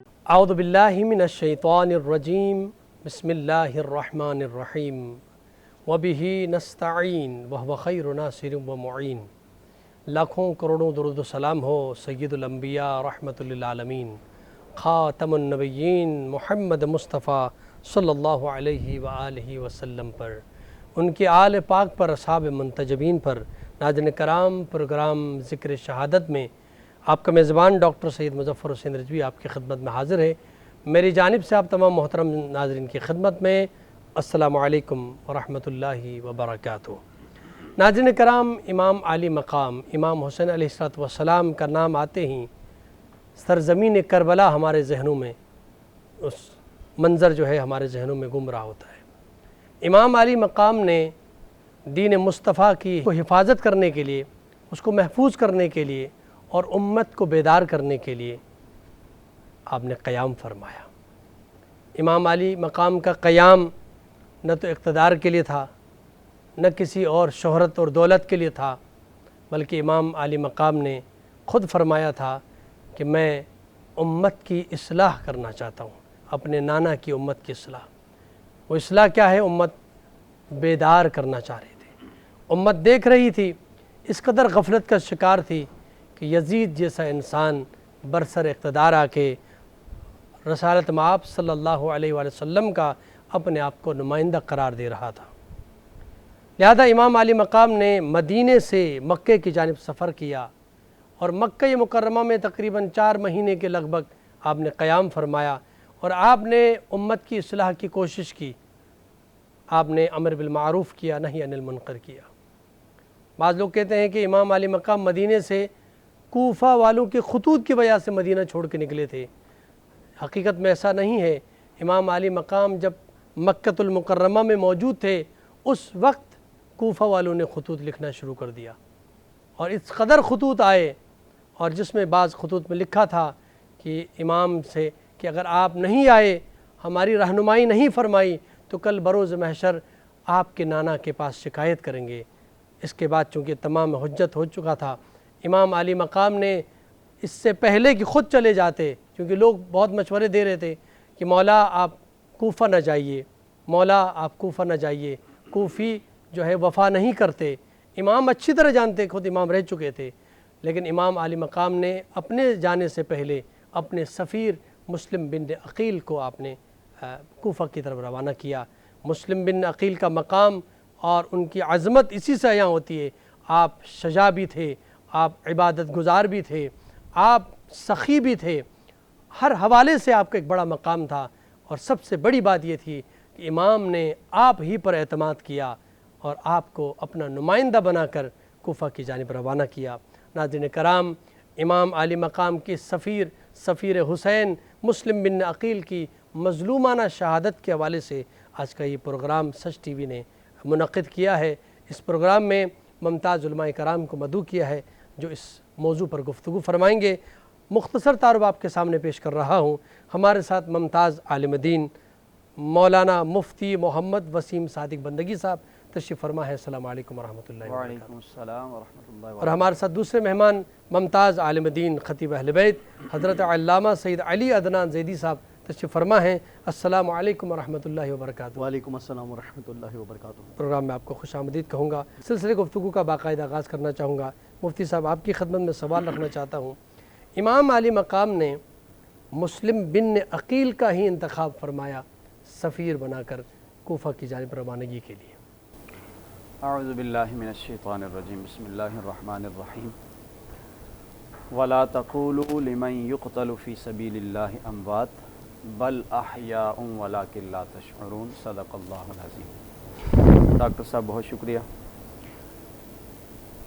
اعوذ باللہ من الشیطان الرجیم بسم اللہ الرحمن الرحیم وبہ نستعین وہو خیر ناصر و معین۔ لاکھوں کروڑوں درود و سلام ہو سید الانبیاء رحمت للعالمین خاتم النبیین محمد مصطفیٰ صلی اللہ علیہ وآلہ وسلم پر، ان کے آل پاک پر، اصحاب منتجبین پر۔ ناظرین کرام، پروگرام ذکر شہادت میں آپ کا میزبان ڈاکٹر سید مظفر حسین رضوی آپ کی خدمت میں حاضر ہے۔ میری جانب سے آپ تمام محترم ناظرین کی خدمت میں السلام علیکم ورحمۃ اللہ وبرکاتہ۔ ناظرین کرام، امام عالی مقام امام حسین علیہ السلام کا نام آتے ہی سرزمین کربلا ہمارے ذہنوں میں اس منظر جو ہے ہمارے ذہنوں میں گم رہا ہوتا ہے۔ امام عالی مقام نے دین مصطفیٰ کی حفاظت کرنے کے لیے، اس کو محفوظ کرنے کے لیے اور امت کو بیدار کرنے کے لیے آپ نے قیام فرمایا۔ امام علی مقام کا قیام نہ تو اقتدار کے لیے تھا، نہ کسی اور شہرت اور دولت کے لیے تھا، بلکہ امام علی مقام نے خود فرمایا تھا کہ میں امت کی اصلاح کرنا چاہتا ہوں، اپنے نانا کی امت کی اصلاح۔ وہ اصلاح کیا ہے؟ امت بیدار کرنا چاہ رہے تھے۔ امت دیکھ رہی تھی، اس قدر غفلت کا شکار تھی کہ یزید جیسا انسان برسر اقتدار آ کے رسالت مآب صلی اللہ علیہ وآلہ وسلم کا اپنے آپ کو نمائندہ قرار دے رہا تھا۔ لہذا امام علی مقام نے مدینے سے مکے کی جانب سفر کیا اور مکہ مکرمہ میں تقریباً 4 مہینے کے لگ بھگ آپ نے قیام فرمایا اور آپ نے امت کی اصلاح کی کوشش کی۔ آپ نے امر بالمعروف کیا، نہی عن المنکر کیا۔ بعض لوگ کہتے ہیں کہ امام علی مقام مدینے سے کوفہ والوں کے خطوط کی وجہ سے مدینہ چھوڑ کے نکلے تھے۔ حقیقت میں ایسا نہیں ہے۔ امام علی مقام جب مکۃ المکرمہ میں موجود تھے، اس وقت کوفہ والوں نے خطوط لکھنا شروع کر دیا اور اس قدر خطوط آئے، اور جس میں بعض خطوط میں لکھا تھا کہ امام سے کہ اگر آپ نہیں آئے، ہماری رہنمائی نہیں فرمائی، تو کل بروز محشر آپ کے نانا کے پاس شکایت کریں گے۔ اس کے بعد چونکہ تمام حجت ہو چکا تھا، امام علی مقام نے اس سے پہلے کہ خود چلے جاتے، کیونکہ لوگ بہت مشورے دے رہے تھے کہ مولا آپ کوفہ نہ جائیے، مولا آپ کوفہ نہ جائیے، کوفی جو ہے وفا نہیں کرتے۔ امام اچھی طرح جانتے، خود امام رہ چکے تھے، لیکن امام علی مقام نے اپنے جانے سے پہلے اپنے سفیر مسلم بن عقیل کو آپ نے کوفہ کی طرف روانہ کیا۔ مسلم بن عقیل کا مقام اور ان کی عظمت اسی سے عیاں ہوتی ہے۔ آپ شجاع بھی تھے، آپ عبادت گزار بھی تھے، آپ سخی بھی تھے، ہر حوالے سے آپ کا ایک بڑا مقام تھا، اور سب سے بڑی بات یہ تھی کہ امام نے آپ ہی پر اعتماد کیا اور آپ کو اپنا نمائندہ بنا کر کوفہ کی جانب روانہ کیا۔ ناظرین کرام، امام علی مقام کی سفیر حسین مسلم بن عقیل کی مظلومانہ شہادت کے حوالے سے آج کا یہ پروگرام سچ ٹی وی نے منعقد کیا ہے۔ اس پروگرام میں ممتاز علماء کرام کو مدعو کیا ہے جو اس موضوع پر گفتگو فرمائیں گے۔ مختصر تعارف آپ کے سامنے پیش کر رہا ہوں۔ ہمارے ساتھ ممتاز عالم دین مولانا مفتی محمد وسیم صادق بندگی صاحب تشریف فرما ہے۔ السلام علیکم ورحمۃ اللہ وبرکاتہ۔ وعلیکم السلام ورحمۃ اللہ وبرکاتہ۔ اور ہمارے ساتھ دوسرے مہمان ممتاز عالم دین خطیب اہل بیت حضرت علامہ سید علی عدنان زیدی صاحب تشریف فرما ہیں۔ السلام علیکم ورحمۃ اللہ وبرکاتہ۔ وعلیکم السلام ورحمۃ اللہ وبرکاتہ۔ پروگرام میں آپ کو خوش آمدید کہوں گا۔ سلسلے گفتگو کا باقاعدہ آغاز کرنا چاہوں گا۔ مفتی صاحب، آپ کی خدمت میں سوال رکھنا چاہتا ہوں۔ امام علی مقام نے مسلم بن عقیل کا ہی انتخاب فرمایا سفیر بنا کر کوفہ کی جانب روانگی کے لیے۔ اعوذ باللہ من الشیطان الرجیم، بسم اللہ الرحمن الرحیم۔ وَلَا تَقُولُوا لِمَنْ يُقْتَلُ فِي سَبِيلِ اللَّهِ أَمْوَاتٌ بَلْ أَحْيَاءٌ وَلَكِنْ لَا تَشْعُرُونَ۔ صدق اللہ العظیم۔ ڈاکٹر صاحب بہت شکریہ۔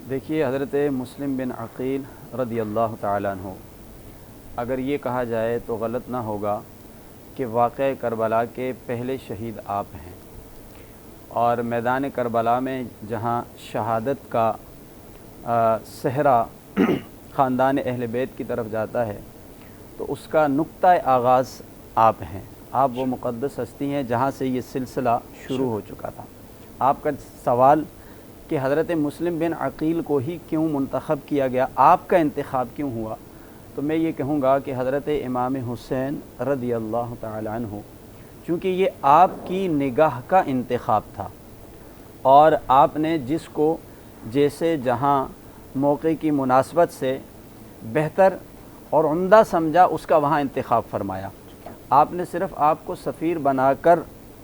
دیکھیے، حضرت مسلم بن عقیل رضی اللہ تعالیٰ عنہ، اگر یہ کہا جائے تو غلط نہ ہوگا کہ واقعہ کربلا کے پہلے شہید آپ ہیں، اور میدان کربلا میں جہاں شہادت کا صحرا خاندان اہل بیت کی طرف جاتا ہے تو اس کا نقطہ آغاز آپ ہیں۔ آپ وہ مقدس ہستی ہیں جہاں سے یہ سلسلہ شروع ہو چکا تھا۔ آپ کا سوال کہ حضرت مسلم بن عقیل کو ہی کیوں منتخب کیا گیا، آپ کا انتخاب کیوں ہوا، تو میں یہ کہوں گا کہ حضرت امام حسین رضی اللہ تعالی عنہ، چونکہ یہ آپ کی نگاہ کا انتخاب تھا اور آپ نے جس کو جیسے جہاں موقع کی مناسبت سے بہتر اور عمدہ سمجھا اس کا وہاں انتخاب فرمایا۔ آپ نے صرف آپ کو سفیر بنا کر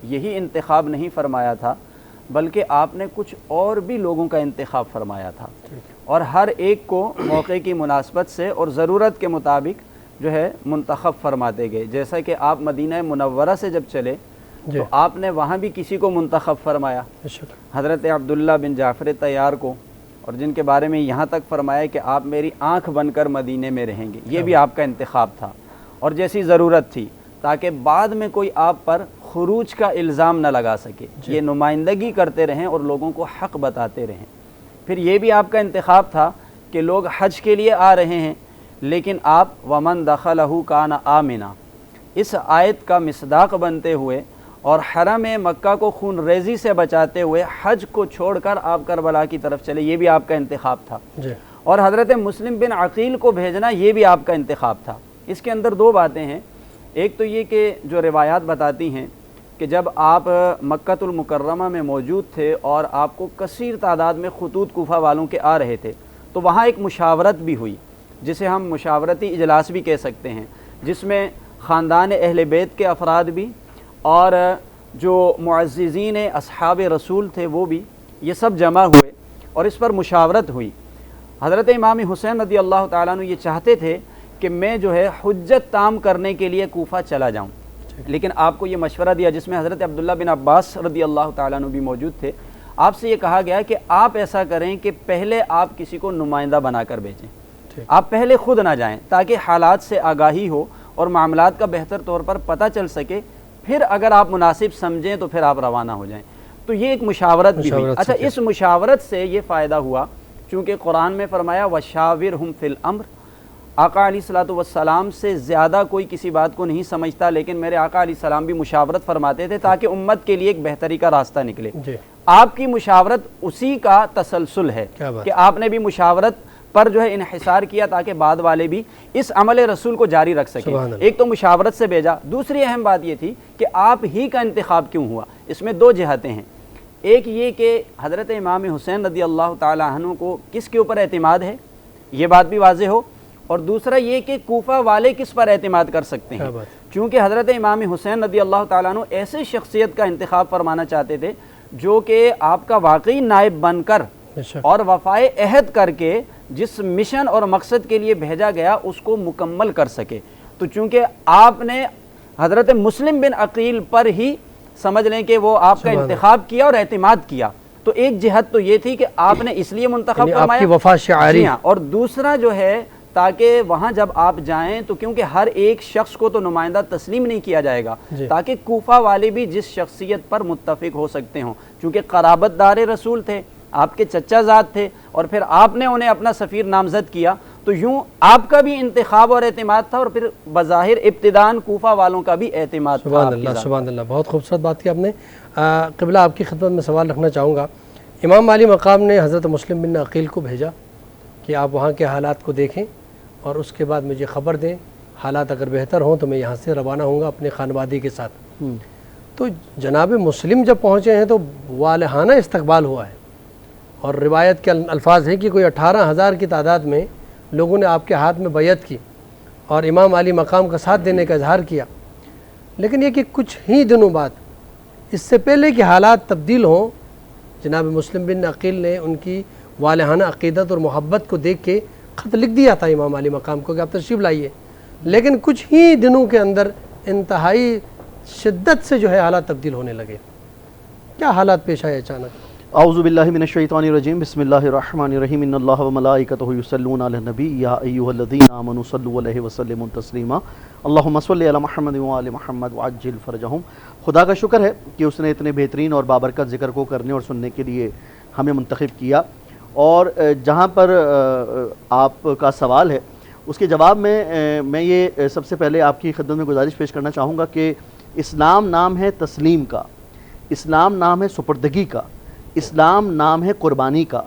یہی انتخاب نہیں فرمایا تھا، بلکہ آپ نے کچھ اور بھی لوگوں کا انتخاب فرمایا تھا، اور ہر ایک کو موقع کی مناسبت سے اور ضرورت کے مطابق جو ہے منتخب فرماتے گئے۔ جیسا کہ آپ مدینہ منورہ سے جب چلے تو آپ نے وہاں بھی کسی کو منتخب فرمایا، حضرت عبداللہ بن جعفر طیار کو، اور جن کے بارے میں یہاں تک فرمایا کہ آپ میری آنکھ بن کر مدینے میں رہیں گے، یہ بھی آپ کا انتخاب تھا، اور جیسی ضرورت تھی تاکہ بعد میں کوئی آپ پر خروج کا الزام نہ لگا سکے، یہ نمائندگی کرتے رہیں اور لوگوں کو حق بتاتے رہیں۔ پھر یہ بھی آپ کا انتخاب تھا کہ لوگ حج کے لیے آ رہے ہیں، لیکن آپ ومن دخلہ کان آمنا اس آیت کا مصداق بنتے ہوئے اور حرم مکہ کو خون ریزی سے بچاتے ہوئے حج کو چھوڑ کر آپ کربلا کی طرف چلے، یہ بھی آپ کا انتخاب تھا۔ اور حضرت مسلم بن عقیل کو بھیجنا یہ بھی آپ کا انتخاب تھا۔ اس کے اندر دو باتیں ہیں، ایک تو یہ کہ جو روایات بتاتی ہیں کہ جب آپ مکۃ المکرمہ میں موجود تھے اور آپ کو کثیر تعداد میں خطوط کوفہ والوں کے آ رہے تھے، تو وہاں ایک مشاورت بھی ہوئی جسے ہم مشاورتی اجلاس بھی کہہ سکتے ہیں، جس میں خاندان اہل بیت کے افراد بھی اور جو معززین اصحاب رسول تھے وہ بھی، یہ سب جمع ہوئے اور اس پر مشاورت ہوئی۔ حضرت امام حسین رضی اللہ تعالیٰ عنہ یہ چاہتے تھے کہ میں جو ہے حجت تام کرنے کے لیے کوفہ چلا جاؤں، لیکن آپ کو یہ مشورہ دیا، جس میں حضرت عبداللہ بن عباس رضی اللہ تعالیٰ عنہ بھی موجود تھے، آپ سے یہ کہا گیا کہ آپ ایسا کریں کہ پہلے آپ کسی کو نمائندہ بنا کر بھیجیں، آپ پہلے خود نہ جائیں تاکہ حالات سے آگاہی ہو اور معاملات کا بہتر طور پر پتہ چل سکے، پھر اگر آپ مناسب سمجھیں تو پھر آپ روانہ ہو جائیں۔ تو یہ ایک مشاورت بھی ہوئی۔ اچھا، اس مشاورت سے یہ فائدہ ہوا، چونکہ قرآن میں فرمایا وَشَاوِرْهُمْ فِي الْأَمْرِ، آقا علیہ الصلوۃ والسلام سے زیادہ کوئی کسی بات کو نہیں سمجھتا، لیکن میرے آقا علیہ السلام بھی مشاورت فرماتے تھے تاکہ امت کے لیے ایک بہتری کا راستہ نکلے۔ آپ کی مشاورت اسی کا تسلسل ہے کہ آپ نے بھی مشاورت پر جو ہے انحصار کیا تاکہ بعد والے بھی اس عمل رسول کو جاری رکھ سکیں۔ ایک تو مشاورت سے بھیجا، دوسری اہم بات یہ تھی کہ آپ ہی کا انتخاب کیوں ہوا۔ اس میں دو جہتیں ہیں، ایک یہ کہ حضرت امام حسین رضی اللہ تعالی عنہ کو کس کے اوپر اعتماد ہے، یہ بات بھی واضح ہو، اور دوسرا یہ کہ کوفہ والے کس پر اعتماد کر سکتے ہیں، چونکہ حضرت امام حسین رضی اللہ تعالیٰ عنہ ایسے شخصیت کا انتخاب فرمانا چاہتے تھے جو کہ آپ کا واقعی نائب بن کر اور وفائے عہد کر کے جس مشن اور مقصد کے لیے بھیجا گیا اس کو مکمل کر سکے۔ تو چونکہ آپ نے حضرت مسلم بن عقیل پر ہی سمجھ لیں کہ وہ آپ کا انتخاب کیا اور اعتماد کیا، تو ایک جہت تو یہ تھی کہ آپ نے اس لیے منتخب فرمایا، وفا شعاری، اور دوسرا جو ہے تاکہ وہاں جب آپ جائیں تو کیونکہ ہر ایک شخص کو تو نمائندہ تسلیم نہیں کیا جائے گا، تاکہ کوفہ والے بھی جس شخصیت پر متفق ہو سکتے ہوں، چونکہ قرابت دار رسول تھے، آپ کے چچا زاد تھے، اور پھر آپ نے انہیں اپنا سفیر نامزد کیا، تو یوں آپ کا بھی انتخاب اور اعتماد تھا، اور پھر بظاہر ابتداءً کوفہ والوں کا بھی اعتماد تھا۔ سبحان اللہ، سبحان اللہ، بہت خوبصورت بات کی آپ نے۔ قبلہ آپ کی خدمت میں سوال رکھنا چاہوں گا، امام علی مقام نے حضرت مسلم بن عقیل کو بھیجا کہ آپ وہاں کے حالات کو دیکھیں اور اس کے بعد مجھے خبر دیں، حالات اگر بہتر ہوں تو میں یہاں سے روانہ ہوں گا اپنے خانوادی کے ساتھ۔ تو جناب مسلم جب پہنچے ہیں تو والہانہ استقبال ہوا ہے، اور روایت کے الفاظ ہیں کہ کوئی 18,000 کی تعداد میں لوگوں نے آپ کے ہاتھ میں بیعت کی اور امام علی مقام کا ساتھ دینے کا اظہار کیا۔ لیکن یہ کہ کچھ ہی دنوں بعد، اس سے پہلے کہ حالات تبدیل ہوں، جناب مسلم بن عقیل نے ان کی والہانہ عقیدت اور محبت کو دیکھ کے خط لکھ دیا تھا امام علی مقام کو کہ آپ تشریف لائیے، لیکن کچھ ہی دنوں کے اندر انتہائی شدت سے جو ہے حالات تبدیل ہونے لگے۔ کیا حالات پیش آئے اچانک؟ اعوذ باللہ من الشیطان الرجیم، بسم اللہ الرحمن الرحیم، ان اللہ وملائکتہ یصلون علی النبی یا ایھا الذین آمنوا صلوا علیہ وسلموا تسلیما، اللہم صل علی محمد وآل محمد وعجل فرجہم۔ خدا کا شکر ہے کہ اس نے اتنے بہترین اور بابرکت ذکر کو کرنے اور سننے کے لیے ہمیں منتخب کیا، اور جہاں پر آپ کا سوال ہے اس کے جواب میں یہ سب سے پہلے آپ کی خدمت میں گزارش پیش کرنا چاہوں گا کہ اسلام نام ہے تسلیم کا، اسلام نام ہے سپردگی کا، اسلام نام ہے قربانی کا۔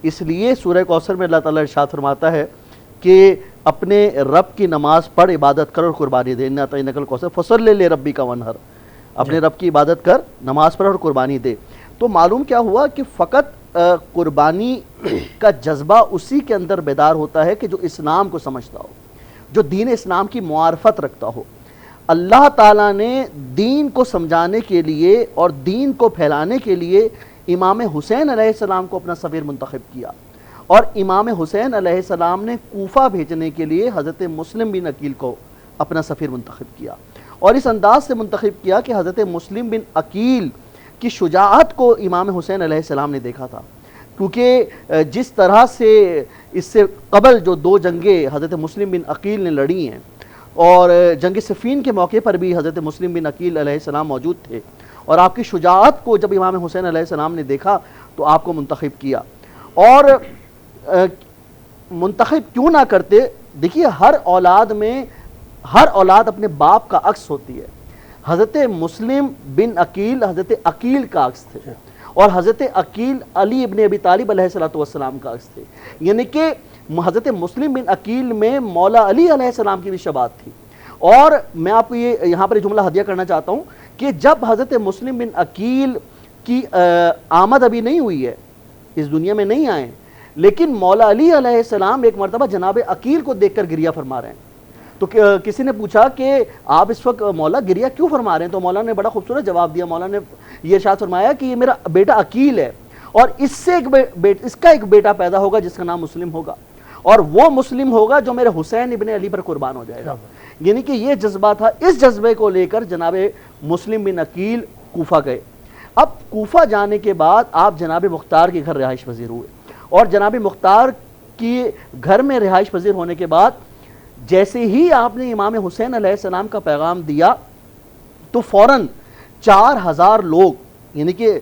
اس لیے سورہ کوثر میں اللہ تعالیٰ ارشاد فرماتا ہے کہ اپنے رب کی نماز پڑھ، عبادت کر اور قربانی دے، اِنَّا أَعْطَيْنَاكَ الْكَوْثَرَ فَصَلِّ لِرَبِّكَ وَانْحَرْ، اپنے رب کی عبادت کر، نماز پڑھ اور قربانی دے۔ تو معلوم کیا ہوا کہ فقط قربانی کا جذبہ اسی کے اندر بیدار ہوتا ہے کہ جو اسلام کو سمجھتا ہو، جو دین اسلام کی معرفت رکھتا ہو۔ اللہ تعالیٰ نے دین کو سمجھانے کے لیے اور دین کو پھیلانے کے لیے امام حسین علیہ السلام کو اپنا سفیر منتخب کیا، اور امام حسین علیہ السلام نے کوفہ بھیجنے کے لیے حضرت مسلم بن عقیل کو اپنا سفیر منتخب کیا، اور اس انداز سے منتخب کیا کہ حضرت مسلم بن عقیل کی شجاعت کو امام حسین علیہ السلام نے دیکھا تھا، کیونکہ جس طرح سے اس سے قبل جو 2 جنگیں حضرت مسلم بن عقیل نے لڑی ہیں، اور جنگ صفین کے موقع پر بھی حضرت مسلم بن عقیل علیہ السلام موجود تھے، اور آپ کی شجاعت کو جب امام حسین علیہ السلام نے دیکھا تو آپ کو منتخب کیا۔ اور منتخب کیوں نہ کرتے؟ دیکھیے ہر اولاد اپنے باپ کا عکس ہوتی ہے۔ حضرت مسلم بن عقیل حضرت عقیل کا عکس تھے، اور حضرت عقیل علی ابن ابی طالب علیہ السلام کا عکس تھے، یعنی کہ حضرت مسلم بن عقیل میں مولا علی علیہ السلام کی بھی شباہت تھی۔ اور میں آپ کو یہاں پر جملہ ہدیہ کرنا چاہتا ہوں کہ جب حضرت مسلم بن عقیل کی آمد ابھی نہیں ہوئی ہے، اس دنیا میں نہیں آئے، لیکن مولا علی علیہ السلام ایک مرتبہ جناب عقیل کو دیکھ کر گریہ فرما رہے ہیں۔ تو کسی نے پوچھا کہ آپ اس وقت مولا گریہ کیوں فرما رہے ہیں؟ تو مولا نے بڑا خوبصورت جواب دیا۔ مولا نے یہ ارشاد فرمایا کہ یہ میرا بیٹا عقیل ہے، اور اس کا ایک بیٹا پیدا ہوگا جس کا نام مسلم ہوگا، اور وہ مسلم ہوگا جو میرے حسین ابن علی پر قربان ہو جائے گا۔ یعنی کہ یہ جذبہ تھا۔ اس جذبے کو لے کر جناب مسلم بن عقیل کوفہ گئے۔ اب کوفہ جانے کے بعد آپ جناب مختار کے گھر رہائش پذیر ہوئے، اور جناب مختار کی گھر میں رہائش پذیر ہونے کے بعد جیسے ہی آپ نے امام حسین علیہ السلام کا پیغام دیا تو فوراً 4000 لوگ، یعنی کہ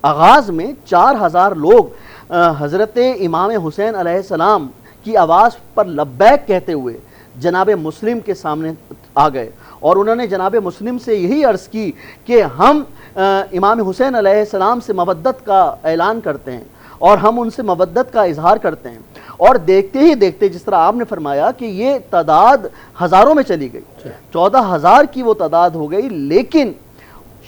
آغاز میں 4000 لوگ حضرت امام حسین علیہ السلام کی آواز پر لبیک کہتے ہوئے جناب مسلم کے سامنے آ گئے، اور انہوں نے جناب مسلم سے یہی عرض کی کہ ہم امام حسین علیہ السلام سے مودت کا اعلان کرتے ہیں، اور ہم ان سے مودت کا اظہار کرتے ہیں۔ اور دیکھتے ہی دیکھتے جس طرح آپ نے فرمایا کہ یہ تعداد ہزاروں میں چلی گئی، 14000 کی وہ تعداد ہو گئی۔ لیکن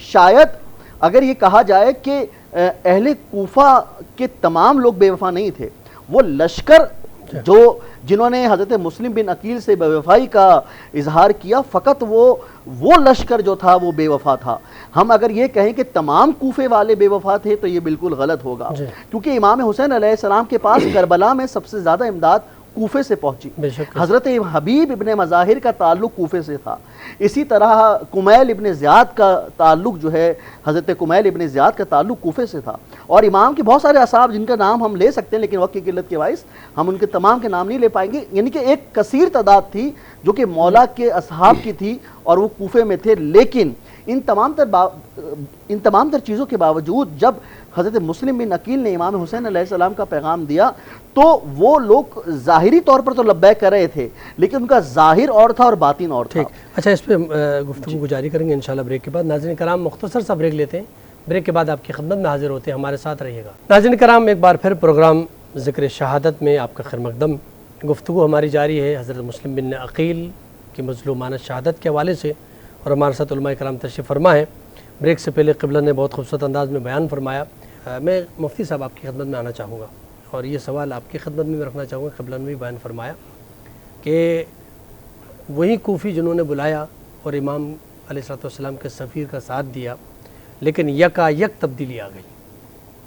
شاید اگر یہ کہا جائے کہ اہل کوفہ کے تمام لوگ بے وفا نہیں تھے، وہ لشکر جنہوں نے حضرت مسلم بن عقیل سے بے وفائی کا اظہار کیا، فقط وہ لشکر جو تھا وہ بے وفا تھا۔ ہم اگر یہ کہیں کہ تمام کوفے والے بے وفا تھے تو یہ بالکل غلط ہوگا، کیونکہ امام حسین علیہ السلام کے پاس کربلا میں سب سے زیادہ امداد کوفے سے پہنچی۔ حضرت حبیب ابن مظاہر کا تعلق کوفے سے تھا، اسی طرح کمیل ابن زیاد کا تعلق جو ہے حضرت کمیل ابن زیاد کا تعلق کوفے سے تھا، اور امام کے بہت سارے اصحاب جن کا نام ہم لے سکتے ہیں لیکن وقت کی قلت کے باعث ہم ان کے تمام کے نام نہیں لے پائیں گے۔ یعنی کہ ایک کثیر تعداد تھی جو کہ مولا کے اصحاب کی تھی اور وہ کوفے میں تھے۔ لیکن ان تمام تر چیزوں کے باوجود جب حضرت مسلم بن عقیل نے امام حسین علیہ السلام کا پیغام دیا تو وہ لوگ ظاہری طور پر تو لبیک کر رہے تھے، لیکن ان کا ظاہر اور تھا اور باطن اور تھا۔ اچھا، اس پہ گفتگو کو جاری کریں گے انشاءاللہ بریک کے بعد۔ ناظرین کرام مختصر سا بریک لیتے ہیں، بریک کے بعد آپ کی خدمت میں حاضر ہوتے ہیں، ہمارے ساتھ رہیے گا۔ ناظرین کرام ایک بار پھر پروگرام ذکر شہادت میں آپ کا خیر مقدم، گفتگو ہماری جاری ہے حضرت مسلم بن عقیل کی مظلومانہ شہادت کے حوالے سے، اور ہمارے ساتھ علماء کرام تشریف فرما ہے۔ بریک سے پہلے قبلہ نے بہت خوبصورت انداز میں بیان فرمایا۔ میں مفتی صاحب آپ کی خدمت میں آنا چاہوں گا، اور یہ سوال آپ کی خدمت میں رکھنا چاہوں گا۔ قبلہ نے بھی بیان فرمایا کہ وہی کوفی جنہوں نے بلایا اور امام علیہ السلام کے سفیر کا ساتھ دیا، لیکن یکا یک تبدیلی آ گئی،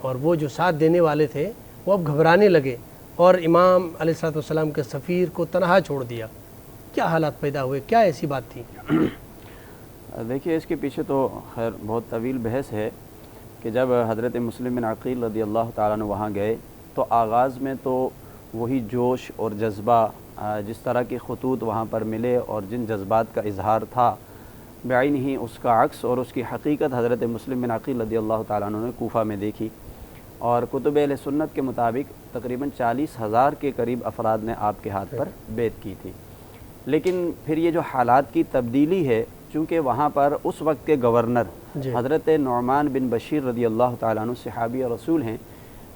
اور وہ جو ساتھ دینے والے تھے وہ اب گھبرانے لگے اور امام علیہ السلام کے سفیر کو تنہا چھوڑ دیا۔ کیا حالات پیدا ہوئے؟ کیا ایسی بات تھی؟ دیکھیے اس کے پیچھے تو خیر بہت طویل بحث ہے کہ جب حضرت مسلم بن عقیل رضی اللہ تعالیٰ عنہ وہاں گئے تو آغاز میں تو وہی جوش اور جذبہ، جس طرح کے خطوط وہاں پر ملے اور جن جذبات کا اظہار تھا، بعین ہی اس کا عکس اور اس کی حقیقت حضرت مسلم بن عقیل رضی اللہ تعالیٰ عنہ نے کوفہ میں دیکھی۔ اور کتب اہل سنت کے مطابق تقریباً 40,000 کے قریب افراد نے آپ کے ہاتھ پر بیعت کی تھی۔ لیکن پھر یہ جو حالات کی تبدیلی ہے، چونکہ وہاں پر اس وقت کے گورنر حضرت نعمان بن بشیر رضی اللہ تعالیٰ عنہ صحابی رسول ہیں،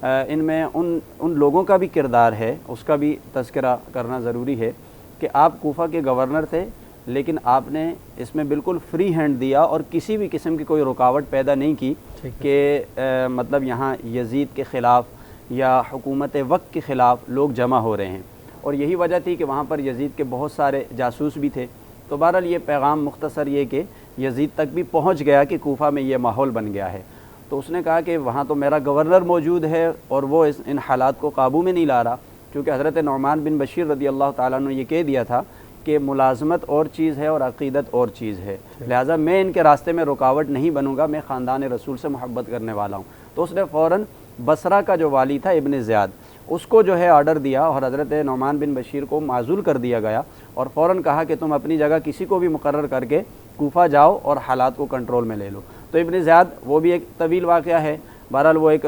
ان میں ان لوگوں کا بھی کردار ہے، اس کا بھی تذکرہ کرنا ضروری ہے کہ آپ کوفہ کے گورنر تھے، لیکن آپ نے اس میں بالکل فری ہینڈ دیا اور کسی بھی قسم کی کوئی رکاوٹ پیدا نہیں کی کہ مطلب یہاں یزید کے خلاف یا حکومت وقت کے خلاف لوگ جمع ہو رہے ہیں، اور یہی وجہ تھی کہ وہاں پر یزید کے بہت سارے جاسوس بھی تھے۔ تو بہرحال یہ پیغام مختصر یہ کہ یزید تک بھی پہنچ گیا کہ کوفہ میں یہ ماحول بن گیا ہے۔ تو اس نے کہا کہ وہاں تو میرا گورنر موجود ہے اور وہ ان حالات کو قابو میں نہیں لا رہا، کیونکہ حضرت نعمان بن بشیر رضی اللہ تعالیٰ عنہ نے یہ کہہ دیا تھا کہ ملازمت اور چیز ہے اور عقیدت اور چیز ہے، لہٰذا میں ان کے راستے میں رکاوٹ نہیں بنوں گا، میں خاندان رسول سے محبت کرنے والا ہوں۔ تو اس نے فوراً بصرہ کا جو والی تھا ابن زیاد، اس کو جو ہے آرڈر دیا اور حضرت نعمان بن بشیر کو معزول کر دیا گیا، اور فوراً کہا کہ تم اپنی جگہ کسی کو بھی مقرر کر کے کوفہ جاؤ اور حالات کو کنٹرول میں لے لو۔ تو ابن زیاد وہ بھی ایک طویل واقعہ ہے، بہرحال وہ ایک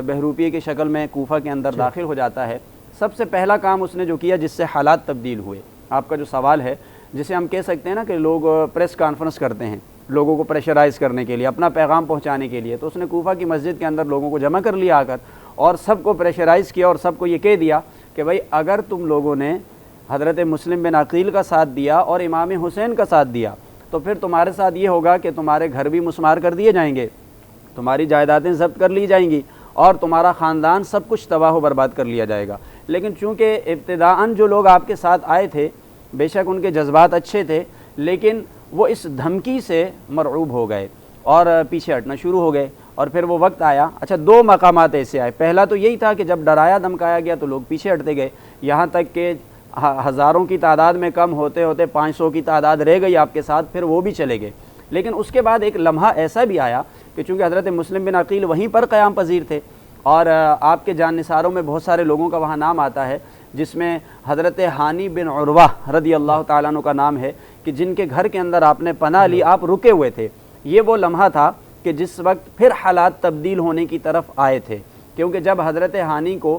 بہروپیے کی شکل میں کوفہ کے اندر داخل ہو جاتا ہے۔ سب سے پہلا کام اس نے جو کیا جس سے حالات تبدیل ہوئے، آپ کا جو سوال ہے جسے ہم کہہ سکتے ہیں نا کہ لوگ پریس کانفرنس کرتے ہیں لوگوں کو پریشرائز کرنے کے لیے، اپنا پیغام پہنچانے کے لیے، تو اس نے کوفہ کی مسجد کے اندر لوگوں کو جمع کر لیا آ کر اور سب کو پریشرائز کیا اور سب کو یہ کہہ دیا کہ بھائی اگر تم لوگوں نے حضرت مسلم بن عقیل کا ساتھ دیا اور امام حسین کا ساتھ دیا تو پھر تمہارے ساتھ یہ ہوگا کہ تمہارے گھر بھی مسمار کر دیے جائیں گے، تمہاری جائیدادیں ضبط کر لی جائیں گی اور تمہارا خاندان سب کچھ تباہ و برباد کر لیا جائے گا۔ لیکن چونکہ ابتداءً جو لوگ آپ کے ساتھ آئے تھے بے شک ان کے جذبات اچھے تھے، لیکن وہ اس دھمکی سے مرعوب ہو گئے اور پیچھے ہٹنا شروع ہو گئے، اور پھر وہ وقت آیا۔ اچھا، دو مقامات ایسے آئے، پہلا تو یہی تھا کہ جب ڈرایا دھمکایا گیا تو لوگ پیچھے ہٹتے گئے، یہاں تک کہ ہزاروں کی تعداد میں کم ہوتے ہوتے 500 کی تعداد رہ گئی آپ کے ساتھ، پھر وہ بھی چلے گئے۔ لیکن اس کے بعد ایک لمحہ ایسا بھی آیا کہ چونکہ حضرت مسلم بن عقیل وہیں پر قیام پذیر تھے اور آپ کے جان نثاروں میں بہت سارے لوگوں کا وہاں نام آتا ہے، جس میں حضرت ہانی بن عروہ رضی اللہ تعالیٰ عنہ کا نام ہے کہ جن کے گھر کے اندر آپ نے پناہ لی، آپ رکے ہوئے تھے۔ یہ وہ لمحہ تھا کہ جس وقت پھر حالات تبدیل ہونے کی طرف آئے تھے، کیونکہ جب حضرت ہانی کو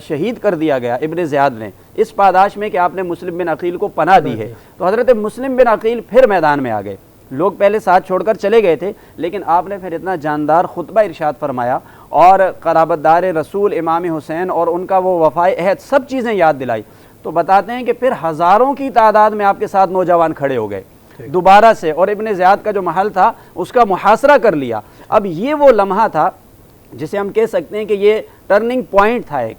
شہید کر دیا گیا ابن زیاد نے اس پاداش میں کہ آپ نے مسلم بن عقیل کو پناہ دی ہے، تو حضرت مسلم بن عقیل پھر میدان میں آ گئے۔ لوگ پہلے ساتھ چھوڑ کر چلے گئے تھے، لیکن آپ نے پھر اتنا جاندار خطبہ ارشاد فرمایا اور قرابت دار رسول امام حسین اور ان کا وہ وفائے عہد سب چیزیں یاد دلائی، تو بتاتے ہیں کہ پھر ہزاروں کی تعداد میں آپ کے ساتھ نوجوان کھڑے ہو گئے دوبارہ سے، اور ابن زیاد کا جو محل تھا اس کا محاصرہ کر لیا۔ اب یہ وہ لمحہ تھا جسے ہم کہہ سکتے ہیں کہ یہ ٹرننگ پوائنٹ تھا ایک۔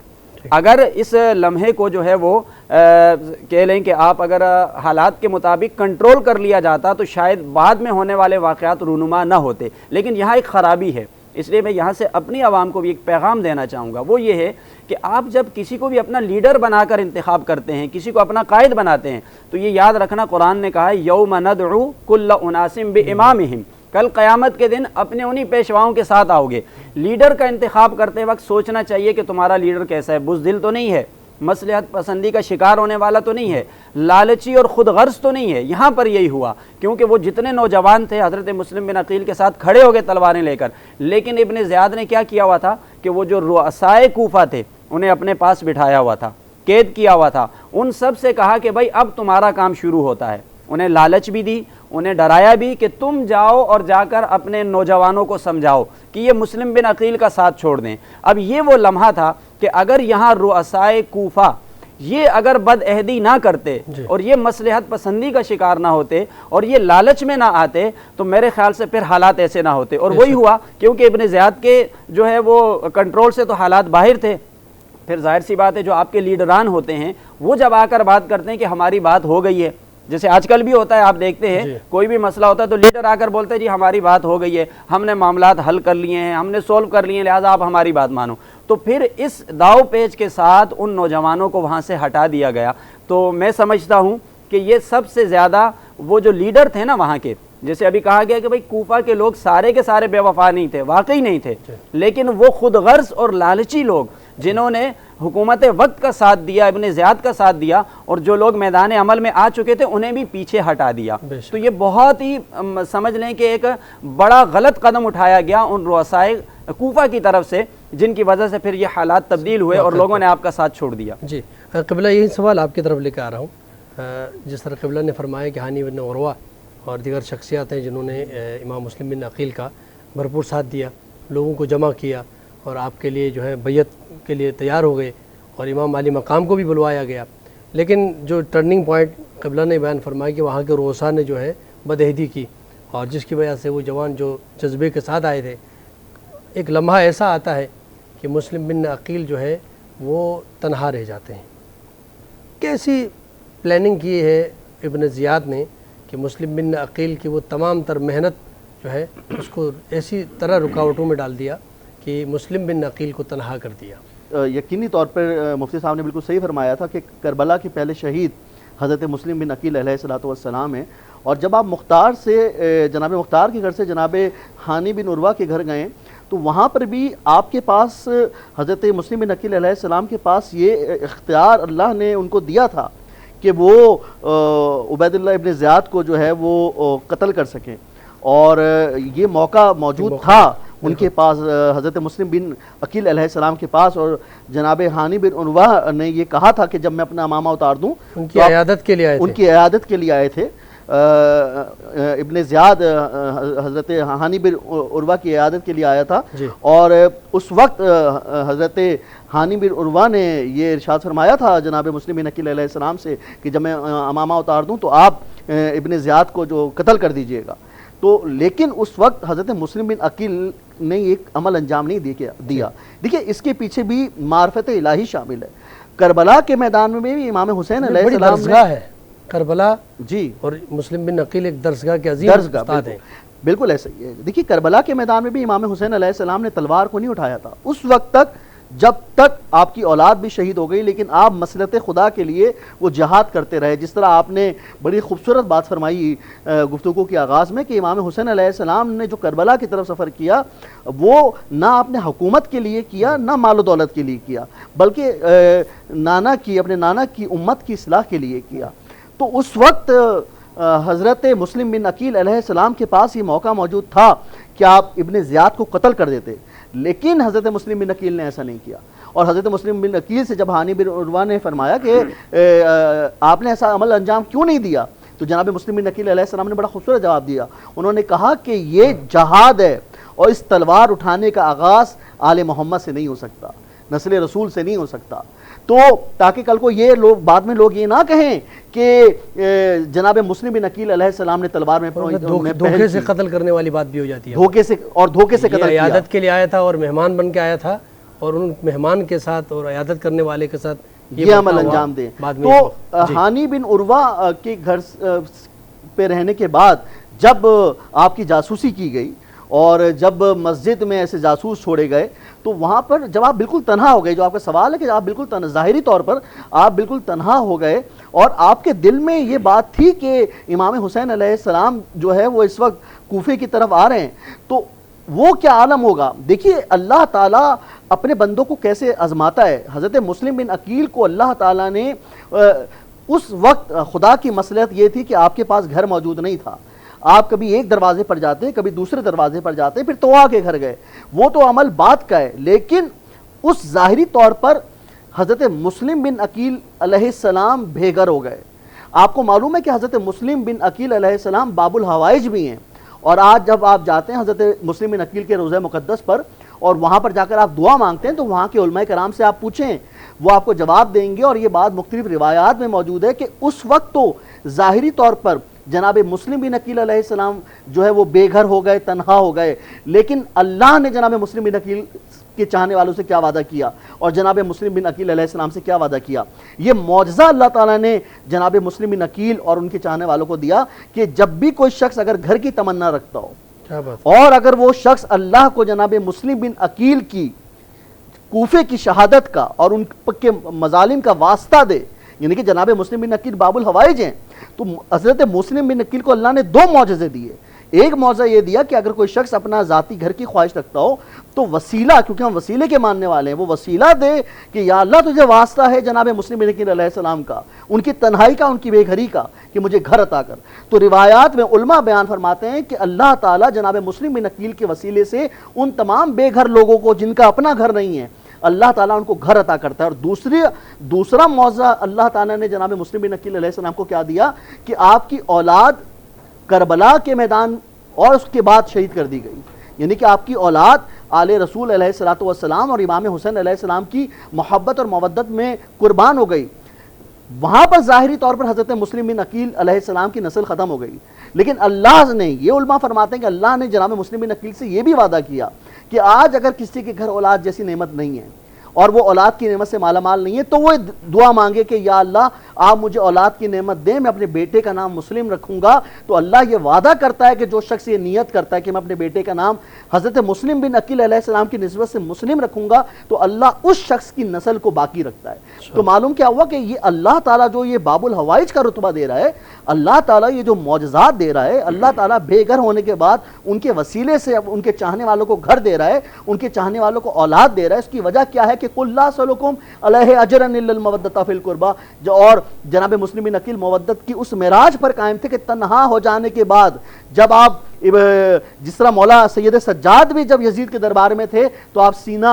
اگر اس لمحے کو جو ہے وہ کہہ لیں کہ آپ اگر حالات کے مطابق کنٹرول کر لیا جاتا تو شاید بعد میں ہونے والے واقعات رونما نہ ہوتے، لیکن یہاں ایک خرابی ہے۔ اس لیے میں یہاں سے اپنی عوام کو بھی ایک پیغام دینا چاہوں گا، وہ یہ ہے کہ آپ جب کسی کو بھی اپنا لیڈر بنا کر انتخاب کرتے ہیں، کسی کو اپنا قائد بناتے ہیں، تو یہ یاد رکھنا قرآن نے کہا ہے یوم ندعو کل اناس بامامہم، کل قیامت کے دن اپنے انہی پیشواؤں کے ساتھ آؤ گے۔ لیڈر کا انتخاب کرتے وقت سوچنا چاہیے کہ تمہارا لیڈر کیسا ہے، بزدل تو نہیں ہے، مصلحت پسندی کا شکار ہونے والا تو نہیں ہے، لالچی اور خود غرض تو نہیں ہے۔ یہاں پر یہی ہوا، کیونکہ وہ جتنے نوجوان تھے حضرت مسلم بن عقیل کے ساتھ کھڑے ہو گئے تلواریں لے کر، لیکن ابن زیاد نے کیا کیا ہوا تھا کہ وہ جو رؤسائے کوفہ تھے انہیں اپنے پاس بٹھایا ہوا تھا، قید کیا ہوا تھا، ان سب سے کہا کہ بھائی اب تمہارا کام شروع ہوتا ہے۔ انہیں لالچ بھی دی، انہیں ڈرایا بھی کہ تم جاؤ اور جا کر اپنے نوجوانوں کو سمجھاؤ کہ یہ مسلم بن عقیل کا ساتھ چھوڑ دیں۔ اب یہ وہ لمحہ تھا کہ اگر یہاں رؤسائے کوفہ یہ اگر بد عہدی نہ کرتے اور یہ مصلحت پسندی کا شکار نہ ہوتے اور یہ لالچ میں نہ آتے تو میرے خیال سے پھر حالات ایسے نہ ہوتے، اور وہی ہوا، کیونکہ ابن زیاد کے جو ہے وہ کنٹرول سے تو حالات باہر تھے۔ پھر ظاہر سی بات ہے جو آپ کے لیڈران ہوتے ہیں وہ جب آ کر بات کرتے ہیں کہ ہماری بات ہو گئی ہے، جیسے آج کل بھی ہوتا ہے، آپ دیکھتے ہیں کوئی بھی مسئلہ ہوتا ہے تو لیڈر آ کر بولتے ہیں جی ہماری بات ہو گئی ہے، ہم نے معاملات حل کر لیے ہیں، ہم نے سولو کر لیے ہیں، لہٰذا آپ ہماری بات مانو۔ تو پھر اس داؤ پیچ کے ساتھ ان نوجوانوں کو وہاں سے ہٹا دیا گیا۔ تو میں سمجھتا ہوں کہ یہ سب سے زیادہ وہ جو لیڈر تھے نا وہاں کے، جیسے ابھی کہا گیا کہ بھائی کوفہ کے لوگ سارے کے سارے بے وفا نہیں تھے، واقعی نہیں تھے، لیکن وہ خود غرض اور لالچی لوگ جنہوں نے حکومت وقت کا ساتھ دیا، ابن زیاد کا ساتھ دیا، اور جو لوگ میدان عمل میں آ چکے تھے انہیں بھی پیچھے ہٹا دیا۔ تو یہ بہت ہی سمجھ لیں کہ ایک بڑا غلط قدم اٹھایا گیا ان رؤسائے کوفہ کی طرف سے، جن کی وجہ سے پھر یہ حالات تبدیل ہوئے اور لوگوں نے آپ کا ساتھ چھوڑ دیا۔ جی قبلہ، یہی سوال آپ کی طرف لے کے آ رہا ہوں۔ جس طرح قبلہ نے فرمایا کہ ہانی بن عروہ اور دیگر شخصیات ہیں جنہوں نے امام مسلم بن عقیل کا بھرپور ساتھ دیا، لوگوں کو جمع کیا اور آپ کے لیے جو ہے بیعت کے لیے تیار ہو گئے اور امام علی مقام کو بھی بلوایا گیا. لیکن جو ٹرننگ پوائنٹ قبلہ نے بیان فرمایا کہ وہاں کے رؤساء نے جو ہے بدعہدی کی، اور جس کی وجہ سے وہ جوان جو جذبے کے ساتھ آئے تھے، ایک لمحہ ایسا آتا ہے کہ مسلم بن عقیل جو ہے وہ تنہا رہ جاتے ہیں. کیسی پلاننگ کی ہے ابن زیاد نے کہ مسلم بن عقیل کی وہ تمام تر محنت جو ہے اس کو ایسی طرح رکاوٹوں میں ڈال دیا کہ مسلم بن عقیل کو تنہا کر دیا. یقینی طور پر مفتی صاحب نے بالکل صحیح فرمایا تھا کہ کربلا کے پہلے شہید حضرت مسلم بن عقیل علیہ الصلوۃ والسلام ہیں. اور جب آپ مختار سے جناب مختار کے گھر سے جناب ہانی بن عروہ کے گھر گئے تو وہاں پر بھی آپ کے پاس حضرت مسلم بن عقیل علیہ السلام کے پاس یہ اختیار اللہ نے ان کو دیا تھا کہ وہ عبید اللہ ابن زیاد کو جو ہے وہ قتل کر سکیں، اور یہ موقع موجود تھا ان کے پاس، حضرت مسلم بن عقیل علیہ السلام کے پاس. اور جناب ہانی بن عروہ نے یہ کہا تھا کہ جب میں اپنا امامہ اتار دوں، ان کی عیادت کے لیے آئے تھے، ان کی عیادت کے لیے آئے تھے. ابن زیاد حضرت ہانی بن عروہ کی عیادت کے لیے آیا تھا، اور اس وقت حضرت ہانی بن عروہ نے یہ ارشاد فرمایا تھا جناب مسلم بن عقیل علیہ السلام سے کہ جب میں امامہ اتار دوں تو آپ ابن زیاد کو جو قتل کر دیجئے گا. تو لیکن اس وقت حضرت مسلم بن عقیل نے ایک عمل انجام نہیں دیا. دیکھیے اس کے پیچھے بھی معرفت الہی شامل ہے. کربلا کے میدان میں بھی امام حسین علیہ السلام درسگاہ ہے کربلا، جی، اور مسلم بن عقیل ایک درسگاہ کے عظیم استاد ہیں. بالکل ایسا ہی ہے. دیکھیے کربلا کے میدان میں بھی امام حسین علیہ السلام نے تلوار کو نہیں اٹھایا تھا اس وقت تک جب تک آپ کی اولاد بھی شہید ہو گئی، لیکن آپ مسلط خدا کے لیے وہ جہاد کرتے رہے. جس طرح آپ نے بڑی خوبصورت بات فرمائی گفتگو کے آغاز میں کہ امام حسین علیہ السلام نے جو کربلا کی طرف سفر کیا وہ نہ اپنے حکومت کے لیے کیا نہ مال و دولت کے لیے کیا، بلکہ اپنے نانا کی امت کی اصلاح کے لیے کیا. تو اس وقت حضرت مسلم بن عقیل علیہ السلام کے پاس یہ موقع موجود تھا کہ آپ ابن زیاد کو قتل کر دیتے، لیکن حضرت مسلم بن عقیل نے ایسا نہیں کیا. اور حضرت مسلم بن عقیل سے جب ہانی بن عروہ نے فرمایا کہ آپ نے ایسا عمل انجام کیوں نہیں دیا، تو جناب مسلم بن عقیل علیہ السلام نے بڑا خوبصورت جواب دیا. انہوں نے کہا کہ یہ جہاد ہے اور اس تلوار اٹھانے کا آغاز آل محمد سے نہیں ہو سکتا، نسل رسول سے نہیں ہو سکتا. تو تاکہ کل کو یہ لوگ بعد میں لوگ یہ نہ کہیں کہ جناب مسلم بن عقیل علیہ السلام نے تلوار میں دھوکے سے قتل کرنے والی بات بھی ہو جاتی ہے. دھوکے سے قتل کیا. عیادت کے لیے آیا تھا اور مہمان بن کے آیا تھا، اور ان مہمان کے ساتھ اور عیادت کرنے والے کے ساتھ یہ عمل انجام دیں. تو ہانی بن عروہ کے گھر پہ رہنے کے بعد جب آپ کی جاسوسی کی گئی اور جب مسجد میں ایسے جاسوس چھوڑے گئے تو وہاں پر جب آپ بالکل تنہا ہو گئے، جو آپ کا سوال ہے کہ آپ بالکل ظاہری طور پر آپ بالکل تنہا ہو گئے اور آپ کے دل میں یہ بات تھی کہ امام حسین علیہ السلام جو ہے وہ اس وقت کوفے کی طرف آ رہے ہیں، تو وہ کیا عالم ہوگا. دیکھیے اللہ تعالیٰ اپنے بندوں کو کیسے آزماتا ہے. حضرت مسلم بن عقیل کو اللہ تعالیٰ نے اس وقت خدا کی مصلحت یہ تھی کہ آپ کے پاس گھر موجود نہیں تھا، آپ کبھی ایک دروازے پر جاتے کبھی دوسرے دروازے پر جاتے، پھر توآ کے گھر گئے. وہ تو عمل بات کا ہے، لیکن اس ظاہری طور پر حضرت مسلم بن عقیل علیہ السلام بے گھر ہو گئے. آپ کو معلوم ہے کہ حضرت مسلم بن عقیل علیہ السلام باب الحوائج بھی ہیں، اور آج جب آپ جاتے ہیں حضرت مسلم بن عقیل کے روضہ مقدس پر اور وہاں پر جا کر آپ دعا مانگتے ہیں تو وہاں کے علماء کرام سے آپ پوچھیں، وہ آپ کو جواب دیں گے. اور یہ بات مختلف روایات میں موجود ہے کہ اس وقت تو ظاہری طور پر جناب مسلم بن عقیل علیہ السلام جو ہے وہ بے گھر ہو گئے، تنہا ہو گئے، لیکن اللہ نے جناب مسلم بن عقیل کے چاہنے والوں سے کیا وعدہ کیا اور جناب مسلم بن عقیل علیہ السلام سے کیا وعدہ کیا. یہ معجزہ اللہ تعالیٰ نے جناب مسلم بن عقیل اور ان کے چاہنے والوں کو دیا کہ جب بھی کوئی شخص اگر گھر کی تمنا رکھتا ہو اور اگر وہ شخص اللہ کو جناب مسلم بن عقیل کی کوفے کی شہادت کا اور ان کے مظالم کا واسطہ دے، یعنی کہ جناب مسلم بن عقیل باب الحوائج ہیں، تو حضرت مسلم بن عقیل کو اللہ نے دو معجزے دیے. ایک معجزہ یہ دیا کہ اگر کوئی شخص اپنا ذاتی گھر کی خواہش رکھتا ہو تو وسیلہ، کیونکہ ہم وسیلے کے ماننے والے ہیں، وہ وسیلہ دے کہ یا اللہ تجھے واسطہ ہے جناب مسلم بن عقیل علیہ السلام کا، ان کی تنہائی کا، ان کی بے گھری کا، کہ مجھے گھر عطا کر. تو روایات میں علماء بیان فرماتے ہیں کہ اللہ تعالیٰ جناب مسلم بن عقیل کے وسیلے سے ان تمام بے گھر لوگوں کو جن کا اپنا گھر نہیں ہے اللہ تعالیٰ ان کو گھر عطا کرتا ہے. اور دوسرا معجزہ اللہ تعالیٰ نے جناب مسلم بن عقیل علیہ السلام کو کیا دیا کہ آپ کی اولاد کربلا کے میدان اور اس کے بعد شہید کر دی گئی، یعنی کہ آپ کی اولاد آل رسول علیہ الصلوۃ والسلام اور امام حسین علیہ السلام کی محبت اور مودت میں قربان ہو گئی، وہاں پر ظاہری طور پر حضرت مسلم بن عقیل علیہ السلام کی نسل ختم ہو گئی، لیکن اللہ نے، یہ علماء فرماتے ہیں کہ اللہ نے جناب مسلم بن عقیل سے یہ بھی وعدہ کیا کہ آج اگر کسی کے گھر اولاد جیسی نعمت نہیں ہے اور وہ اولاد کی نعمت سے مالا مال نہیں ہے تو وہ دعا مانگے کہ یا اللہ آپ مجھے اولاد کی نعمت دیں، میں اپنے بیٹے کا نام مسلم رکھوں گا، تو اللہ یہ وعدہ کرتا ہے کہ جو شخص یہ نیت کرتا ہے کہ میں اپنے بیٹے کا نام حضرت مسلم بن عقیل علیہ السلام کی نسبت سے مسلم رکھوں گا تو اللہ اس شخص کی نسل کو باقی رکھتا ہے۔ تو معلوم کیا ہوا کہ یہ اللہ تعالیٰ جو یہ باب الحوائج کا رتبہ دے رہا ہے، اللہ تعالیٰ یہ جو معجزات دے رہا ہے، اللہ تعالیٰ بے گھر ہونے کے بعد ان کے وسیلے سے ان کے چاہنے والوں کو گھر دے رہا ہے، ان کے چاہنے والوں کو اولاد دے رہا ہے۔ اس کی وجہ کیا ہے کہ قُلْ لَا أَسْأَلُكُمْ عَلَيْهِ أَجْرًا إِلَّا الْمَوَدَّةَ فِي الْقُرْبَى، اور جناب مسلم بن عقیل مودت کی اس معراج پر قائم تھے کہ تنہا ہو جانے کے بعد جب آپ جس طرح مولا سید سجاد بھی جب یزید کے دربار میں تھے تو آپ سینہ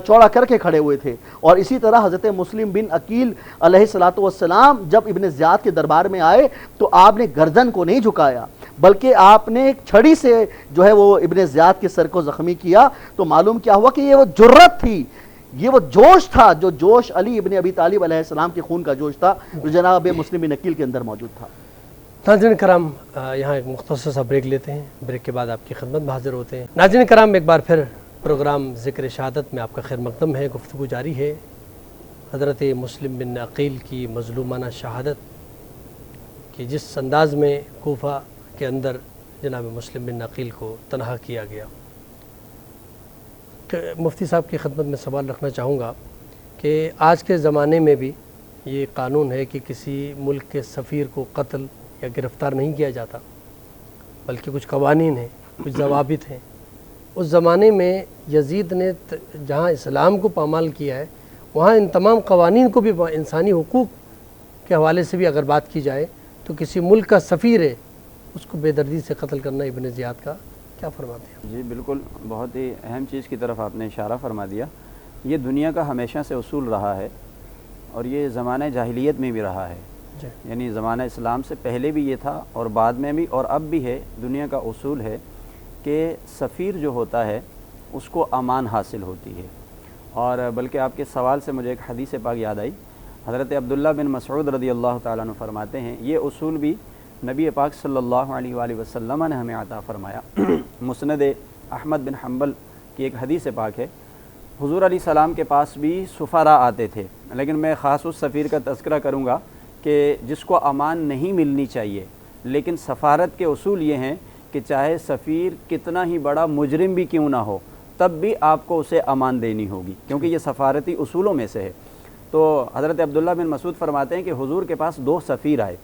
چوڑا کر کے کھڑے ہوئے تھے، اور اسی طرح حضرت مسلم بن عقیل علیہ الصلوۃ والسلام جب ابن زیاد کے دربار میں آئے تو آپ نے گردن کو نہیں جھکایا بلکہ آپ نے ایک چھڑی سے جو ہے وہ ابن زیاد کے سر کو زخمی کیا۔ تو معلوم کیا ہوا کہ یہ وہ جرت تھی، یہ وہ جوش تھا جو جوش علی ابن ابی طالب علیہ السلام کے خون کا جوش تھا جو جناب مسلم بن عقیل کے اندر موجود تھا۔ ناظرین کرام، یہاں ایک مختصر سا بریک لیتے ہیں، بریک کے بعد آپ کی خدمت میں حاضر ہوتے ہیں۔ ناظرین کرام، ایک بار پھر پروگرام ذکر شہادت میں آپ کا خیر مقدم ہے، گفتگو جاری ہے حضرت مسلم بن عقیل کی مظلومانہ شہادت کہ جس انداز میں کوفہ کے اندر جناب مسلم بن عقیل کو تنہا کیا گیا۔ مفتی صاحب کی خدمت میں سوال رکھنا چاہوں گا کہ آج کے زمانے میں بھی یہ قانون ہے کہ کسی ملک کے سفیر کو قتل یا گرفتار نہیں کیا جاتا، بلکہ کچھ قوانین ہیں، کچھ ضوابط ہیں۔ اس زمانے میں یزید نے جہاں اسلام کو پامال کیا ہے وہاں ان تمام قوانین کو بھی انسانی حقوق کے حوالے سے بھی اگر بات کی جائے تو کسی ملک کا سفیر ہے اس کو بے دردی سے قتل کرنا ابن زیاد کا کیا فرماتے ہیں؟ جی بالکل، بہت ہی اہم چیز کی طرف آپ نے اشارہ فرما دیا۔ یہ دنیا کا ہمیشہ سے اصول رہا ہے اور یہ زمانہ جاہلیت میں بھی رہا ہے، یعنی زمانہ اسلام سے پہلے بھی یہ تھا اور بعد میں بھی اور اب بھی ہے۔ دنیا کا اصول ہے کہ سفیر جو ہوتا ہے اس کو امان حاصل ہوتی ہے، اور بلکہ آپ کے سوال سے مجھے ایک حدیث پاک یاد آئی۔ حضرت عبداللہ بن مسعود رضی اللہ تعالیٰ عنہ فرماتے ہیں یہ اصول بھی نبی پاک صلی اللہ علیہ وآلہ وسلم نے ہمیں عطا فرمایا۔ مسند احمد بن حنبل کی ایک حدیث پاک ہے، حضور علیہ السلام کے پاس بھی سفراء آتے تھے، لیکن میں خاص اس سفیر کا تذکرہ کروں گا کہ جس کو امان نہیں ملنی چاہیے، لیکن سفارت کے اصول یہ ہیں کہ چاہے سفیر کتنا ہی بڑا مجرم بھی کیوں نہ ہو تب بھی آپ کو اسے امان دینی ہوگی، کیونکہ یہ سفارتی اصولوں میں سے ہے۔ تو حضرت عبداللہ بن مسعود فرماتے ہیں کہ حضور کے پاس دو سفیر آئے،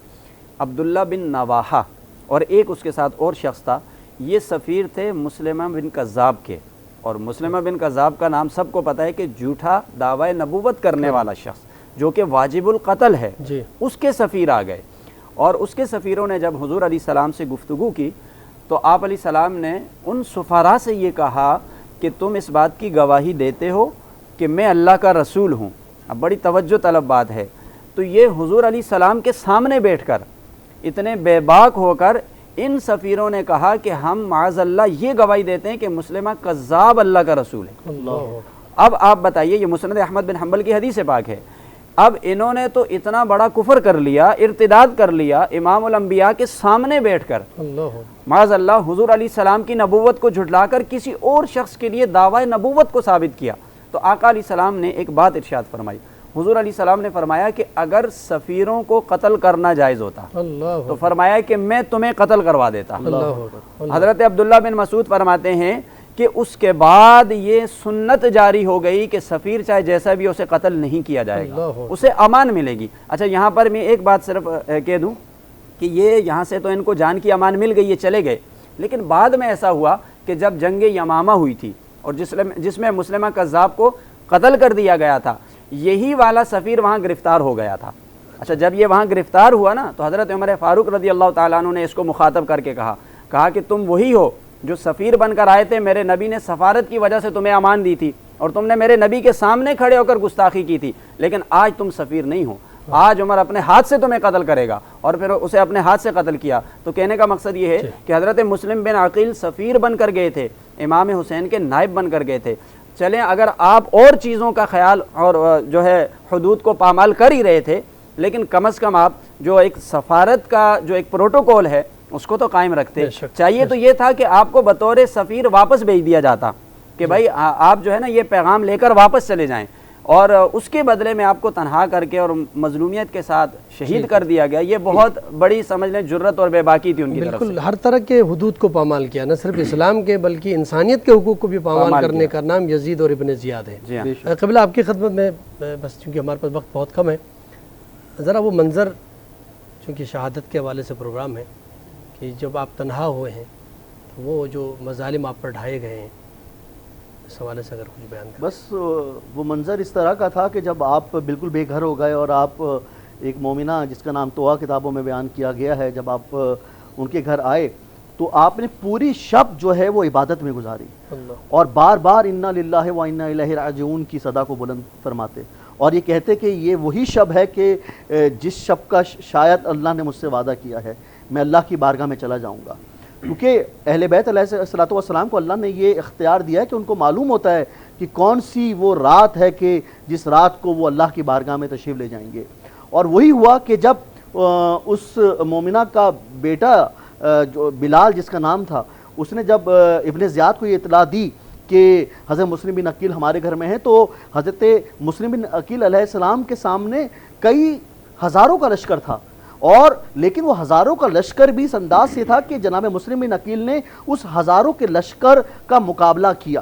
عبداللہ بن نواحہ اور ایک اس کے ساتھ اور شخص تھا۔ یہ سفیر تھے مسلمہ بن کذاب کے، اور مسلمہ بن کذاب کا نام سب کو پتہ ہے کہ جھوٹا دعوی نبوت کرنے والا شخص جو کہ واجب القتل ہے، اس کے سفیر آ گئے، اور اس کے سفیروں نے جب حضور علیہ السلام سے گفتگو کی تو آپ علیہ السلام نے ان سفراء سے یہ کہا کہ تم اس بات کی گواہی دیتے ہو کہ میں اللہ کا رسول ہوں۔ اب بڑی توجہ طلب بات ہے، تو یہ حضور علیہ السلام کے سامنے بیٹھ کر اتنے بے باک ہو کر ان سفیروں نے کہا کہ ہم معاذ اللہ یہ گواہی دیتے ہیں کہ مسلمہ کذاب اللہ کا رسول ہے۔ اب آپ بتائیے، یہ مسند احمد بن حنبل کی حدیث پاک ہے، اب انہوں نے تو اتنا بڑا کفر کر لیا، ارتداد کر لیا امام الانبیاء کے سامنے بیٹھ کر، معاذ اللہ حضور علیہ السلام کی نبوت کو جھٹلا کر کسی اور شخص کے لیے دعوی نبوت کو ثابت کیا۔ تو آقا علیہ السلام نے ایک بات ارشاد فرمائی، حضور علیہ السلام نے فرمایا کہ اگر سفیروں کو قتل کرنا جائز ہوتا تو فرمایا کہ میں تمہیں قتل کروا دیتا۔ حضرت عبداللہ بن مسعود فرماتے ہیں کہ اس کے بعد یہ سنت جاری ہو گئی کہ سفیر چاہے جیسا بھی اسے قتل نہیں کیا جائے گا، اسے امان ملے گی۔ اچھا، یہاں پر میں ایک بات صرف کہہ دوں کہ یہ یہاں سے تو ان کو جان کی امان مل گئی، یہ چلے گئے، لیکن بعد میں ایسا ہوا کہ جب جنگ یمامہ ہوئی تھی اور جس میں مسلمہ کذاب کو قتل کر دیا گیا تھا، یہی والا سفیر وہاں گرفتار ہو گیا تھا۔ اچھا، جب یہ وہاں گرفتار ہوا نا تو حضرت عمر فاروق رضی اللہ تعالیٰ عنہ نے اس کو مخاطب کر کے کہا کہ تم وہی ہو جو سفیر بن کر آئے تھے، میرے نبی نے سفارت کی وجہ سے تمہیں امان دی تھی اور تم نے میرے نبی کے سامنے کھڑے ہو کر گستاخی کی تھی، لیکن آج تم سفیر نہیں ہو، آج عمر اپنے ہاتھ سے تمہیں قتل کرے گا، اور پھر اسے اپنے ہاتھ سے قتل کیا۔ تو کہنے کا مقصد یہ ہے کہ حضرت مسلم بن عقیل سفیر بن کر گئے تھے، امام حسین کے نائب بن کر گئے تھے۔ چلیں اگر آپ اور چیزوں کا خیال اور جو ہے حدود کو پامال کر ہی رہے تھے، لیکن کم از کم آپ جو ایک سفارت کا جو ایک پروٹوکول ہے اس کو تو قائم رکھتے۔ چاہیے تو یہ تھا کہ آپ کو بطور سفیر واپس بھیج دیا جاتا کہ بھائی آپ جو ہے نا یہ پیغام لے کر واپس چلے جائیں، اور اس کے بدلے میں آپ کو تنہا کر کے اور مظلومیت کے ساتھ شہید کر دیا گیا۔ یہ بہت بڑی سمجھ لیں جرت اور بے باکی تھی ان کی طرف سے۔ بالکل ہر طرح کے حدود کو پامال کیا، نہ صرف اسلام کے بلکہ انسانیت کے حقوق کو بھی پامال کرنے کا نام یزید اور ابن زیاد ہے۔ قبلہ آپ کی خدمت میں بس چونکہ ہمارے پاس وقت بہت کم ہے، ذرا وہ منظر چونکہ شہادت کے حوالے سے پروگرام ہے کہ جب آپ تنہا ہوئے ہیں تو وہ جو مظالم آپ پر ڈھائے گئے ہیں اس حوالے سے اگر کچھ بیان کریں۔ بس وہ منظر اس طرح کا تھا کہ جب آپ بالکل بے گھر ہو گئے اور آپ ایک مومنہ جس کا نام توحہ کتابوں میں بیان کیا گیا ہے، جب آپ ان کے گھر آئے تو آپ نے پوری شب جو ہے وہ عبادت میں گزاری اور بار بار انا للہ و انا الیہ راجعون کی صدا کو بلند فرماتے اور یہ کہتے کہ یہ وہی شب ہے کہ جس شب کا شاید اللہ نے مجھ سے وعدہ کیا ہے میں اللہ کی بارگاہ میں چلا جاؤں گا، کیونکہ اہل بیت علیہ السلام کو اللہ نے یہ اختیار دیا ہے کہ ان کو معلوم ہوتا ہے کہ کون سی وہ رات ہے کہ جس رات کو وہ اللہ کی بارگاہ میں تشریف لے جائیں گے۔ اور وہی ہوا کہ جب اس مومنہ کا بیٹا جو بلال جس کا نام تھا، اس نے جب ابن زیاد کو یہ اطلاع دی کہ حضرت مسلم بن عقیل ہمارے گھر میں ہیں، تو حضرت مسلم بن عقیل علیہ السلام کے سامنے کئی ہزاروں کا لشکر تھا، اور لیکن وہ ہزاروں کا لشکر بھی اس انداز سے تھا کہ جناب مسلم بن عقیل نے اس ہزاروں کے لشکر کا مقابلہ کیا،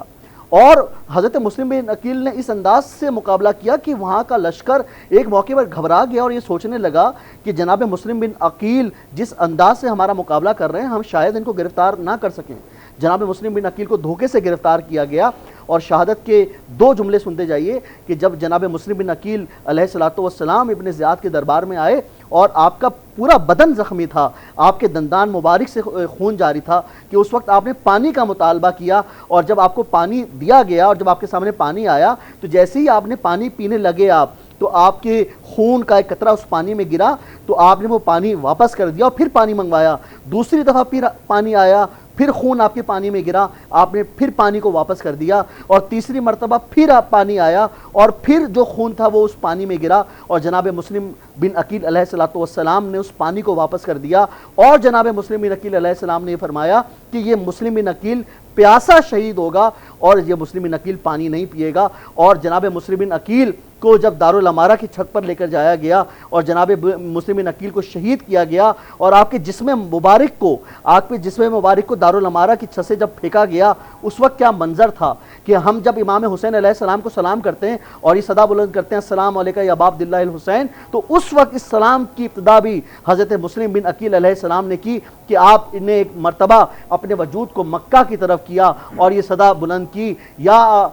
اور حضرت مسلم بن عقیل نے اس انداز سے مقابلہ کیا کہ وہاں کا لشکر ایک موقع پر گھبرا گیا اور یہ سوچنے لگا کہ جناب مسلم بن عقیل جس انداز سے ہمارا مقابلہ کر رہے ہیں ہم شاید ان کو گرفتار نہ کر سکیں۔ جناب مسلم بن عقیل کو دھوکے سے گرفتار کیا گیا، اور شہادت کے دو جملے سنتے جائیے کہ جب جناب مسلم بن عقیل علیہ السلام ابن زیاد کے دربار میں آئے اور آپ کا پورا بدن زخمی تھا، آپ کے دندان مبارک سے خون جاری تھا، کہ اس وقت آپ نے پانی کا مطالبہ کیا، اور جب آپ کو پانی دیا گیا اور جب آپ کے سامنے پانی آیا تو جیسے ہی آپ نے پانی پینے لگے تو آپ کے خون کا ایک قطرہ اس پانی میں گرا، تو آپ نے وہ پانی واپس کر دیا اور پھر پانی منگوایا، دوسری دفعہ پھر پانی آیا، پھر خون آپ کے پانی میں گرا، آپ نے پھر پانی کو واپس کر دیا، اور تیسری مرتبہ پھر پانی آیا اور پھر جو خون تھا وہ اس پانی میں گرا، اور جناب مسلم بن عقیل علیہ السلام نے اس پانی کو واپس کر دیا، اور جناب مسلم بن عقیل علیہ السلام نے یہ فرمایا کہ یہ مسلم بن عقیل پیاسا شہید ہوگا اور یہ مسلم بن عقیل پانی نہیں پیے گا۔ اور جناب مسلم بن عقیل کو جب دارالامارہ کی چھت پر لے کر جایا گیا اور جناب مسلم بن عقیل کو شہید کیا گیا، اور آپ کے جسم مبارک کو دارالامارہ کی چھت سے جب پھینکا گیا، اس وقت کیا منظر تھا کہ ہم جب امام حسین علیہ السلام کو سلام کرتے ہیں اور یہ صدا بلند کرتے ہیں السلام علیکہ یا ابا عبداللہ الحسین، تو اس وقت اس سلام کی ابتدا بھی حضرت مسلم بن عقیل علیہ السلام نے کی کہ آپ نے ایک مرتبہ اپنے وجود کو مکہ کی طرف کیا اور یہ صدا بلند کی، یا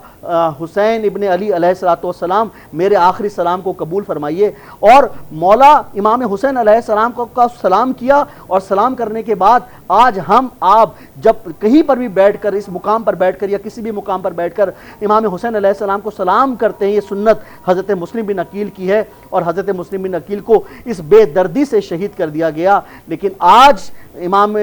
حسین ابن علی علیہ السلام میرے آخری سلام کو قبول فرمائیے۔ اور مولا امام حسین علیہ السلام کا سلام کیا، اور سلام کرنے کے بعد آج آپ جب کہیں پر بھی بیٹھ کر، اس مقام پر بیٹھ کر یا کسی بھی مقام پر بیٹھ کر امام حسین علیہ السلام کو سلام کرتے ہیں، یہ سنت حضرت مسلم بن عقیل کی ہے، اور حضرت مسلم بن عقیل کو اس بے دردی سے شہید کر دیا گیا۔ لیکن آج امام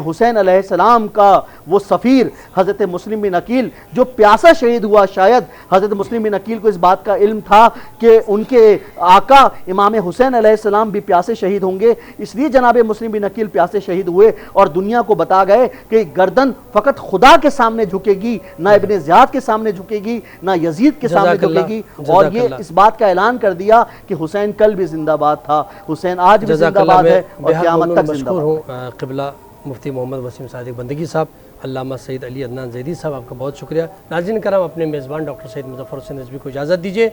حسین علیہ السلام کا وہ سفیر حضرت مسلم بن عقیل جو پیاسا شہید ہوا، شاید حضرت مسلم بن عقیل کو اس بات کا علم تھا کہ ان کے آقا امام حسین علیہ السلام بھی پیاسے شہید ہوں گے، اس لیے جناب مسلم بن عقیل پیاسے شہید ہوئے اور دنیا کو بتا گئے کہ گردن فقط خدا کے سامنے جھکے گی، نہ ابن زیاد کے سامنے جھکے گی، نہ یزید کے سامنے جھکے گی، اور یہ اس بات کا اعلان کر دیا کہ حسین کل بھی زندہ باد تھا، حسین آج بھی زندہ باد ہے اور قیامت تک زندہ باد ہے۔ قبلہ مفتی محمد وسیم صادق بندگی صاحب، علامہ سید علی عدنان زیدی صاحب، آپ کا بہت شکریہ۔ ناظرین کرام، اپنے میزبان ڈاکٹر سید مظفر حسین رضوی کو اجازت دیجیے۔